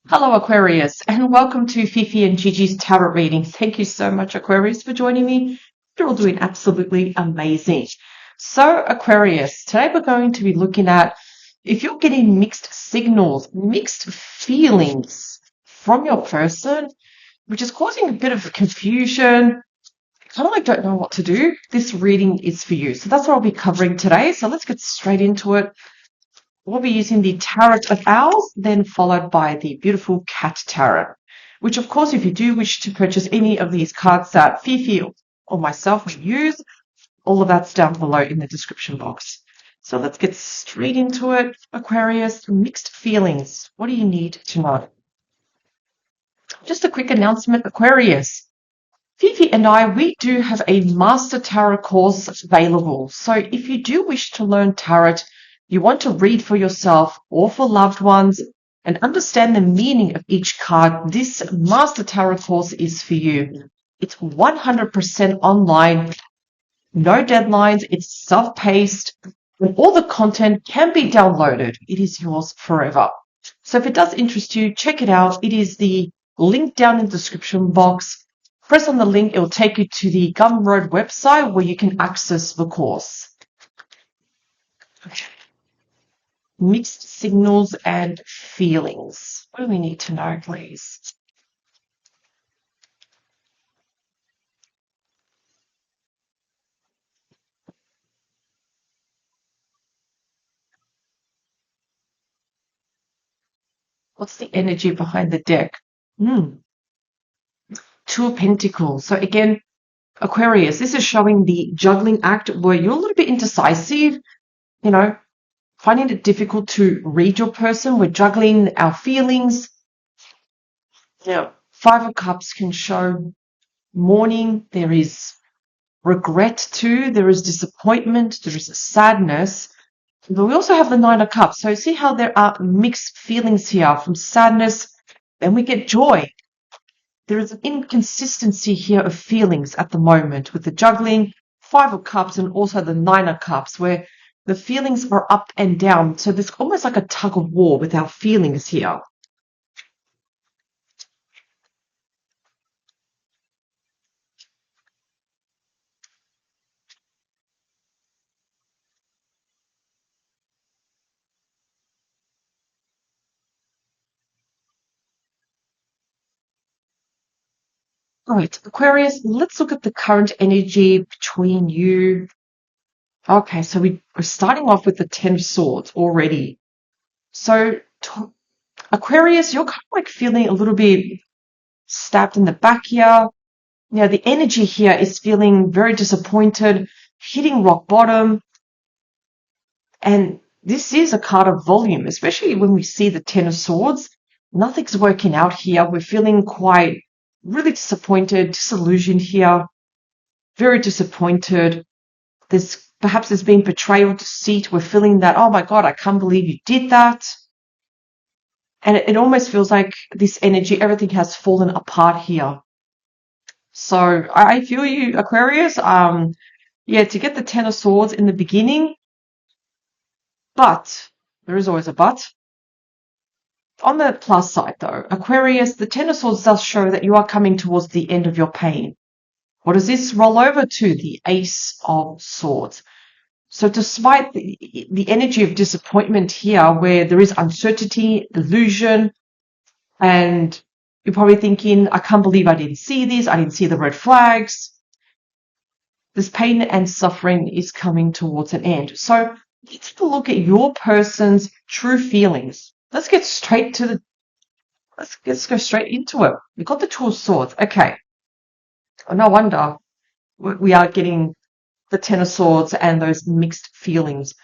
Hello, Aquarius, and welcome to Fifi and Gigi's tarot reading. Thank you so much, Aquarius, for joining me. You're all doing absolutely amazing. So, Aquarius, today we're going to be looking at if you're getting mixed signals, mixed feelings from your person, which is causing a bit of confusion. Kind of like don't know what to do. This reading is for you. So that's what I'll be covering today. So let's get straight into it. We'll be using the Tarot of Owls, then followed by the beautiful Cat Tarot, which of course, if you do wish to purchase any of these cards that Fifi or myself will use, all of that's down below in the description box. So let's get straight into it. Aquarius, mixed feelings. What do you need to know? Just a quick announcement, Aquarius. Fifi and I, we do have a Master Tarot course available. So if you do wish to learn Tarot, you want to read for yourself or for loved ones and understand the meaning of each card, this Master Tarot course is for you. It's 100% online, no deadlines, it's self-paced, and all the content can be downloaded. It is yours forever. So if it does interest you, check it out. It is the link down in the description box. Press on the link, it will take you to the Gumroad website where you can access the course. Okay. Mixed signals and feelings. What do we need to know, please? What's the energy behind the deck? Two of Pentacles. So again, Aquarius, this is showing the juggling act where you're a little bit indecisive, finding it difficult to read your person. We're juggling our feelings. Five of Cups can show mourning. There is regret too. There is disappointment. There is sadness. But we also have the Nine of Cups. So see how there are mixed feelings here from sadness. Then we get joy. There is an inconsistency here of feelings at the moment with the juggling, Five of Cups, and also the Nine of Cups, where the feelings are up and down. So there's almost like a tug of war with our feelings here. All right, Aquarius, let's look at the current energy between you. Okay, so we're starting off with the Ten of Swords already. So, Aquarius, you're kind of like feeling a little bit stabbed in the back here. The energy here is feeling very disappointed, hitting rock bottom. And this is a card of volume, especially when we see the Ten of Swords. Nothing's working out here. We're feeling quite really disappointed, disillusioned here, very disappointed. Perhaps there's been betrayal, deceit. We're feeling that, oh my God, I can't believe you did that. And it almost feels like this energy, everything has fallen apart here. So I feel you, Aquarius. To get the Ten of Swords in the beginning, but there is always a but. On the plus side, though, Aquarius, the Ten of Swords does show that you are coming towards the end of your pain. What does this roll over to? The Ace of Swords. So despite the energy of disappointment here, where there is uncertainty, illusion, and you're probably thinking, I can't believe I didn't see this, I didn't see the red flags. This pain and suffering is coming towards an end. So let's take a look at your person's true feelings. Let's go straight into it. We've got the Two of Swords. Okay. No wonder we are getting the Ten of Swords and those mixed feelings.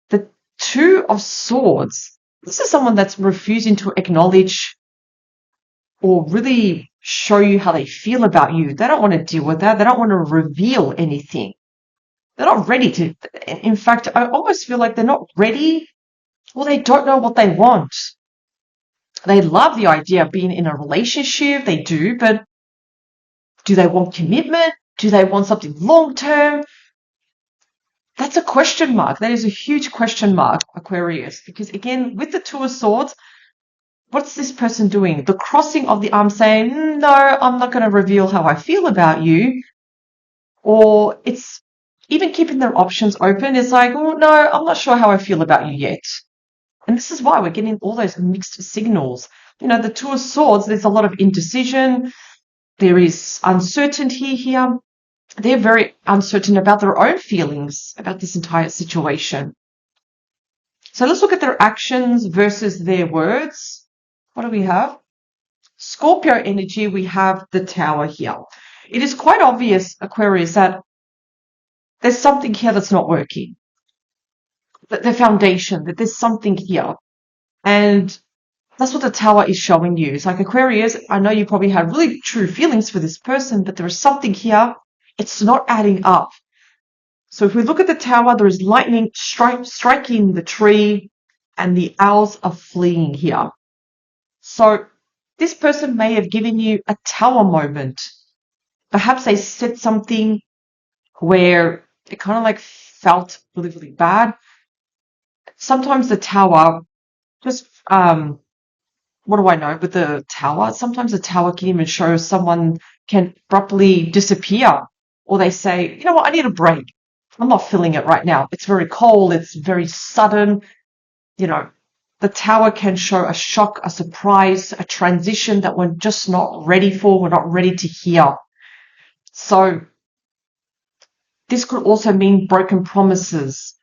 The Two of Swords, this is someone that's refusing to acknowledge or really show you how they feel about you. They don't want to deal with that. They don't want to reveal anything. They're not ready to. In fact, I almost feel like they're not ready, or they don't know what they want. They love the idea of being in a relationship. They do, but do they want commitment? Do they want something long term? That's a question mark. That is a huge question mark, Aquarius. Because again, with the Two of Swords, what's this person doing? The crossing of the arms saying, no, I'm not going to reveal how I feel about you. Or it's even keeping their options open. It's like, oh, no, I'm not sure how I feel about you yet. And this is why we're getting all those mixed signals. The Two of Swords, there's a lot of indecision. There is uncertainty here. They're very uncertain about their own feelings about this entire situation. So let's look at their actions versus their words. What do we have? Scorpio energy, we have the Tower here. It is quite obvious, Aquarius, that there's something here that's not working. The foundation, that there's something here. And that's what the Tower is showing you. It's like, Aquarius, I know you probably had really true feelings for this person, but there is something here. It's not adding up. So if we look at the Tower, there is lightning striking the tree and the owls are fleeing here. So this person may have given you a Tower moment. Perhaps they said something where it kind of like felt really, really bad. Sometimes the Tower, just, what do I know with the Tower? Sometimes the Tower can even show someone can abruptly disappear. Or they say, you know what, I need a break. I'm not feeling it right now. It's very cold. It's very sudden. The Tower can show a shock, a surprise, a transition that we're just not ready for. We're not ready to hear. So this could also mean broken promises.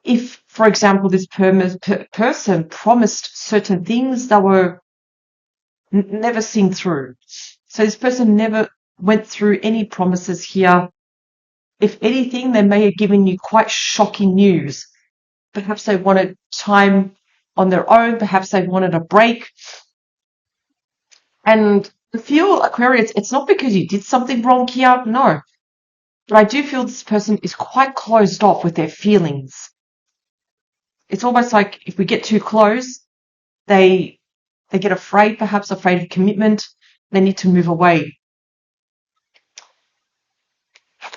If, for example, this person promised certain things that were never seen through. So this person never went through any promises here. If anything, they may have given you quite shocking news. Perhaps they wanted time on their own. Perhaps they wanted a break. And I feel, Aquarius, it's not because you did something wrong here. No. But I do feel this person is quite closed off with their feelings. It's almost like if we get too close, they get afraid, perhaps afraid of commitment. They need to move away.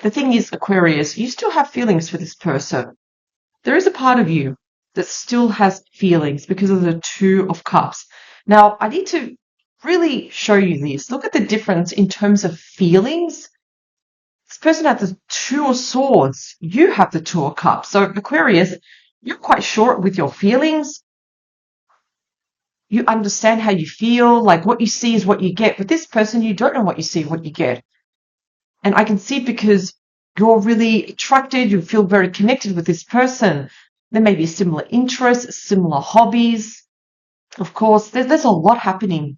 The thing is, Aquarius, you still have feelings for this person. There is a part of you that still has feelings because of the Two of Cups. Now, I need to really show you this. Look at the difference in terms of feelings. This person has the Two of Swords. You have the Two of Cups. So, Aquarius, you're quite short with your feelings. You understand how you feel, like what you see is what you get. With this person, you don't know what you see, what you get. And I can see because you're really attracted, you feel very connected with this person. There may be similar interests, similar hobbies. Of course, there's a lot happening.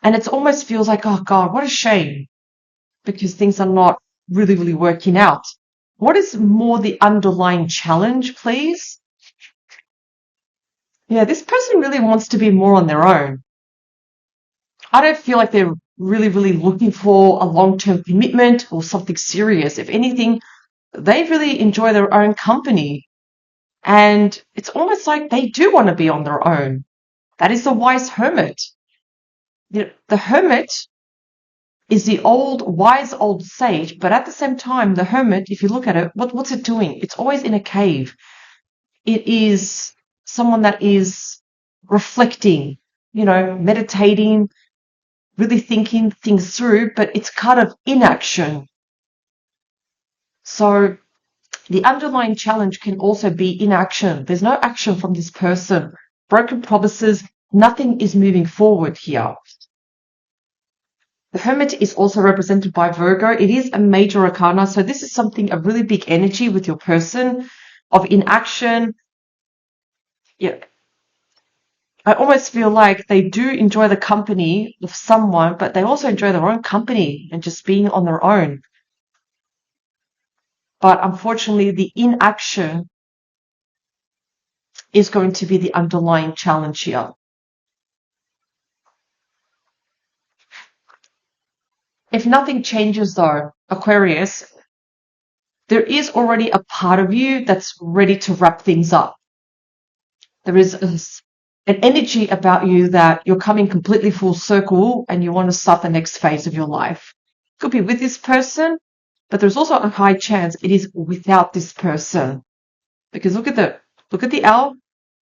And it almost feels like, oh God, what a shame. Because things are not really, really working out. What is more the underlying challenge, please? Yeah, this person really wants to be more on their own. I don't feel like they're really, really looking for a long-term commitment or something serious. If anything, they really enjoy their own company. And it's almost like they do want to be on their own. That is the wise hermit. The hermit is the wise old sage, but at the same time, the hermit, if you look at it, what's it doing? It's always in a cave. It is someone that is reflecting, meditating, really thinking things through, but it's kind of inaction. So the underlying challenge can also be inaction. There's no action from this person. Broken promises, nothing is moving forward here. The Hermit is also represented by Virgo. It is a major arcana, so this is a really big energy with your person of inaction. Yeah. I almost feel like they do enjoy the company of someone, but they also enjoy their own company and just being on their own. But unfortunately, the inaction is going to be the underlying challenge here. If nothing changes though, Aquarius, there is already a part of you that's ready to wrap things up. There is an energy about you that you're coming completely full circle and you want to start the next phase of your life. Could be with this person, but there's also a high chance it is without this person. Because look at the owl.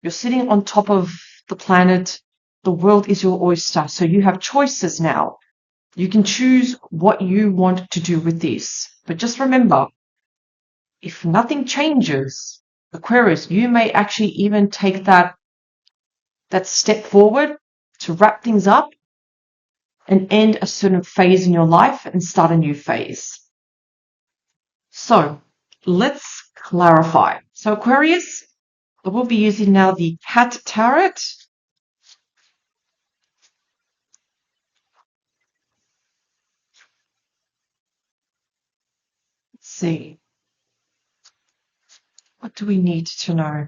You're sitting on top of the planet, the world is your oyster. So you have choices now. You can choose what you want to do with this. But just remember, if nothing changes, Aquarius, you may actually even take that step forward to wrap things up and end a certain phase in your life and start a new phase. So let's clarify. So Aquarius, I will be using now the Cat Tarot. Let's see. What do we need to know?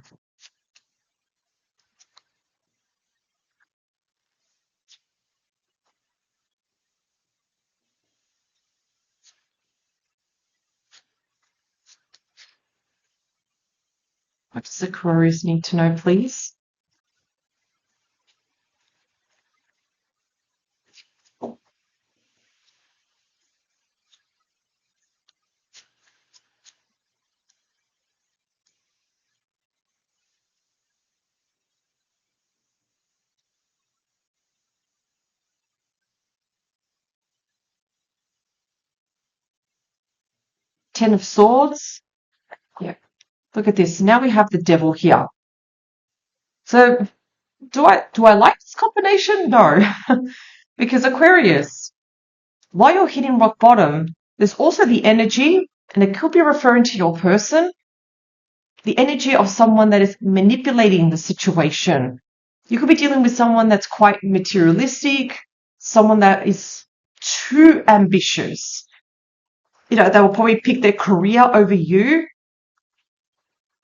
What does Aquarius need to know, please? Ten of Swords. Yeah. Look at this. Now we have the Devil here. So do I like this combination? No. Because Aquarius, while you're hitting rock bottom, there's also the energy, and it could be referring to your person, the energy of someone that is manipulating the situation. You could be dealing with someone that's quite materialistic, someone that is too ambitious. They will probably pick their career over you.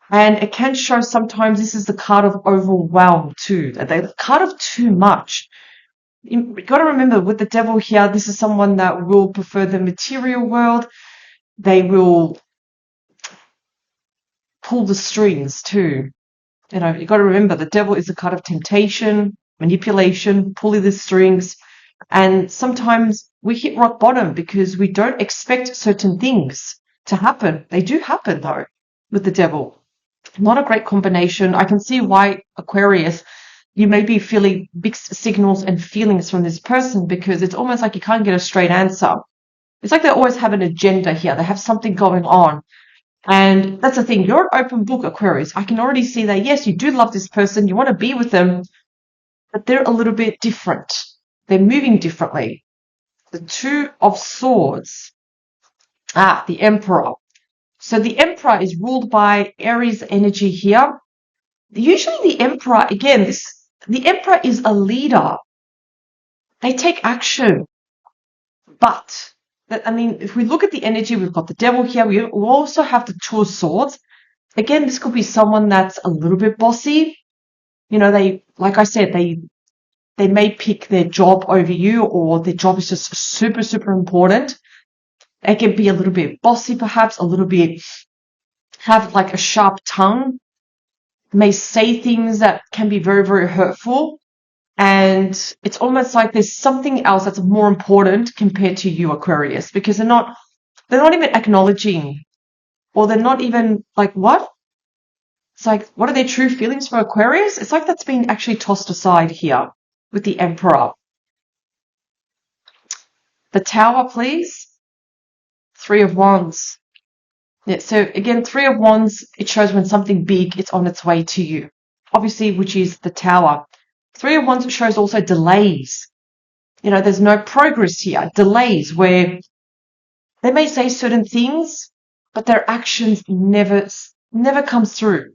And it can show sometimes this is the card of overwhelm too. The card of too much. You've got to remember with the Devil here, this is someone that will prefer the material world. They will pull the strings too. You've got to remember the Devil is a card of temptation, manipulation, pulling the strings. And sometimes we hit rock bottom because we don't expect certain things to happen. They do happen though with the Devil. Not a great combination. I can see why Aquarius, you may be feeling mixed signals and feelings from this person because it's almost like you can't get a straight answer. It's like they always have an agenda here. They have something going on. And that's the thing. You're an open book, Aquarius. I can already see that, yes, you do love this person. You want to be with them, but they're a little bit different. They're moving differently. The Two of Swords. The Emperor. So the Emperor is ruled by Aries energy here. Usually the Emperor, again, the Emperor is a leader. They take action. But, if we look at the energy, we've got the Devil here. We also have the Two of Swords. Again, this could be someone that's a little bit bossy. Like I said, they may pick their job over you, or their job is just super, super important. They can be a little bit bossy, perhaps, a little bit, have like a sharp tongue, may say things that can be very, very hurtful. And it's almost like there's something else that's more important compared to you, Aquarius, because they're not even acknowledging, or they're not even like, what? It's like, what are their true feelings for Aquarius? It's like that's been actually tossed aside here with the Emperor. The Tower, please. Three of Wands. Yeah, so again, Three of Wands, it shows when something big is on its way to you. Obviously, which is the Tower. Three of Wands shows also delays. There's no progress here. Delays where they may say certain things, but their actions never comes through.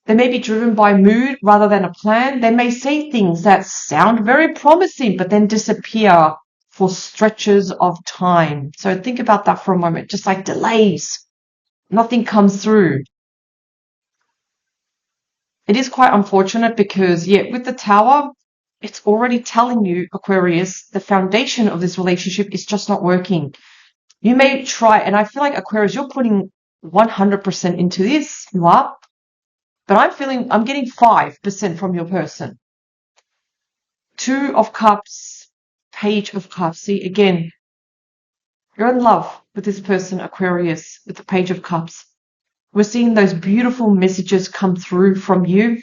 They may be driven by mood rather than a plan. They may say things that sound very promising, but then disappear for stretches of time. So think about that for a moment. Just like delays. Nothing comes through. It is quite unfortunate because, with the Tower, it's already telling you, Aquarius, the foundation of this relationship is just not working. You may try, and I feel like, Aquarius, you're putting 100% into this. You are. But I'm getting 5% from your person. Two of Cups, Page of Cups. See, again, you're in love with this person, Aquarius, with the Page of Cups. We're seeing those beautiful messages come through from you.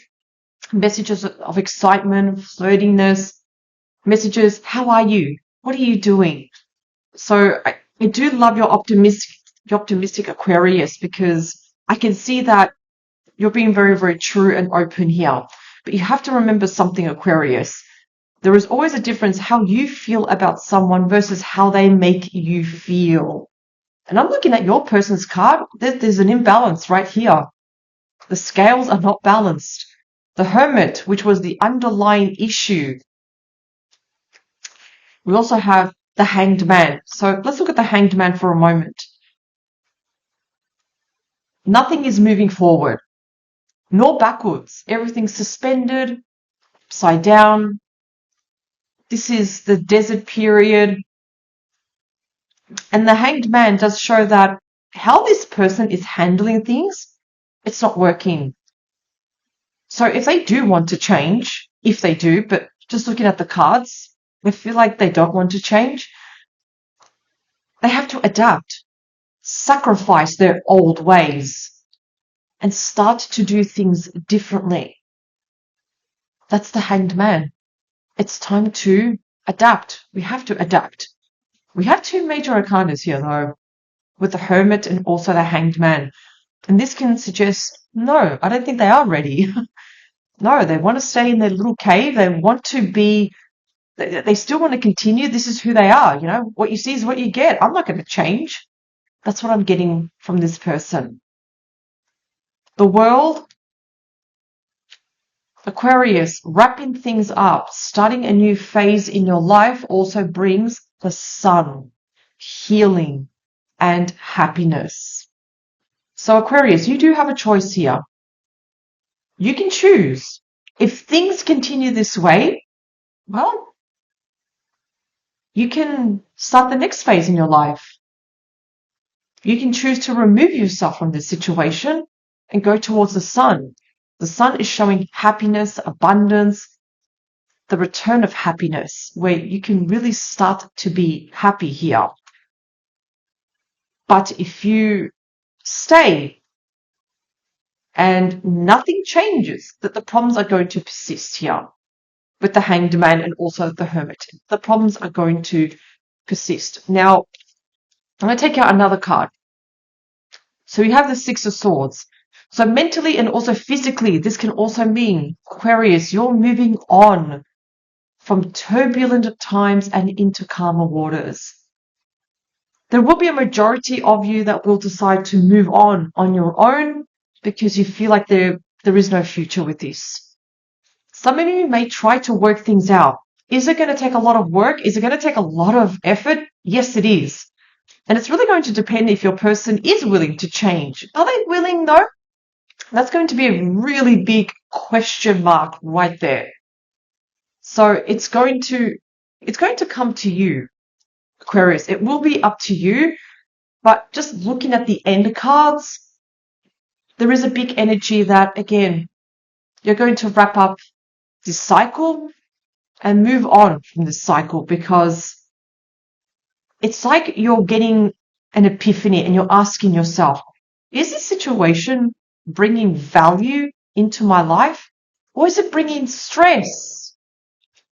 messages of excitement, flirtiness, messages, how are you? What are you doing? So I do love your optimistic Aquarius, because I can see that you're being very, very true and open here. But you have to remember something, Aquarius. There is always a difference how you feel about someone versus how they make you feel. And I'm looking at your person's card. There's an imbalance right here. The scales are not balanced. The Hermit, which was the underlying issue. We also have the Hanged Man. So let's look at the Hanged Man for a moment. Nothing is moving forward, nor backwards. Everything's suspended, upside down. This is the desert period. And the Hanged Man does show that how this person is handling things, it's not working. So if they do want to change, if they do, but just looking at the cards, I feel like they don't want to change. They have to adapt, sacrifice their old ways, and start to do things differently. That's the Hanged Man. It's time to adapt. We have to adapt. We have two major arcanas here, though, with the Hermit and also the Hanged Man. And this can suggest, no, I don't think they are ready. No, they want to stay in their little cave. They want to be, they still want to continue. This is who they are. You know, what you see is what you get. I'm not going to change. That's what I'm getting from this person. The World, Aquarius, wrapping things up, starting a new phase in your life also brings the Sun, healing, and happiness. So Aquarius, you do have a choice here. You can choose. If things continue this way, well, you can start the next phase in your life. You can choose to remove yourself from this situation and go towards the Sun. The Sun is showing happiness, abundance, the return of happiness, where you can really start to be happy here. But if you stay and nothing changes, that the problems are going to persist here with the Hanged Man and also the Hermit. The problems are going to persist. Now, I'm going to take out another card. So we have the Six of Swords. So mentally and also physically, this can also mean, Aquarius, you're moving on from turbulent times and into calmer waters. There will be a majority of you that will decide to move on your own because you feel like there is no future with this. Some of you may try to work things out. Is it going to take a lot of work? Is it going to take a lot of effort? Yes, it is. And it's really going to depend if your person is willing to change. Are they willing, though? That's going to be a really big question mark right there. So it's going to come to you, Aquarius. It will be up to you. But just looking at the end cards, there is a big energy that, again, you're going to wrap up this cycle and move on from this cycle, because it's like you're getting an epiphany and you're asking yourself, is this situation bringing value into my life, or is it bringing stress?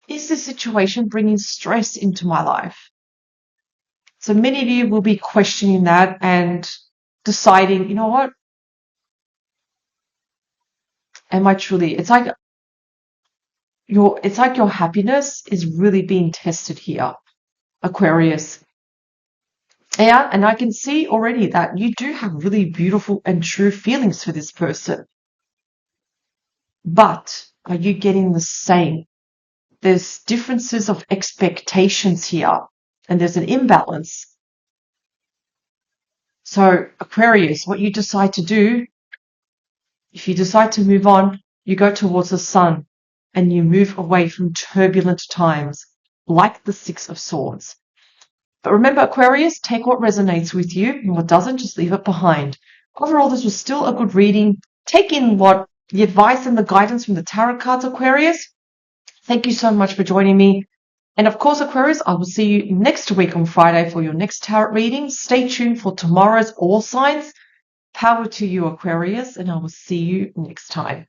Is this situation bringing stress into my life? So many of you will be questioning that and deciding, you know what? Am I truly, it's like your happiness is really being tested here, Aquarius. Yeah, and I can see already that you do have really beautiful and true feelings for this person. But are you getting the same? There's differences of expectations here, and there's an imbalance. So Aquarius, what you decide to do, if you decide to move on, you go towards the Sun and you move away from turbulent times, like the Six of Swords. But remember, Aquarius, take what resonates with you, and what doesn't, just leave it behind. Overall, this was still a good reading. Take in what the advice and the guidance from the tarot cards, Aquarius. Thank you so much for joining me. And of course, Aquarius, I will see you next week on Friday for your next tarot reading. Stay tuned for tomorrow's All Signs. Power to you, Aquarius, and I will see you next time.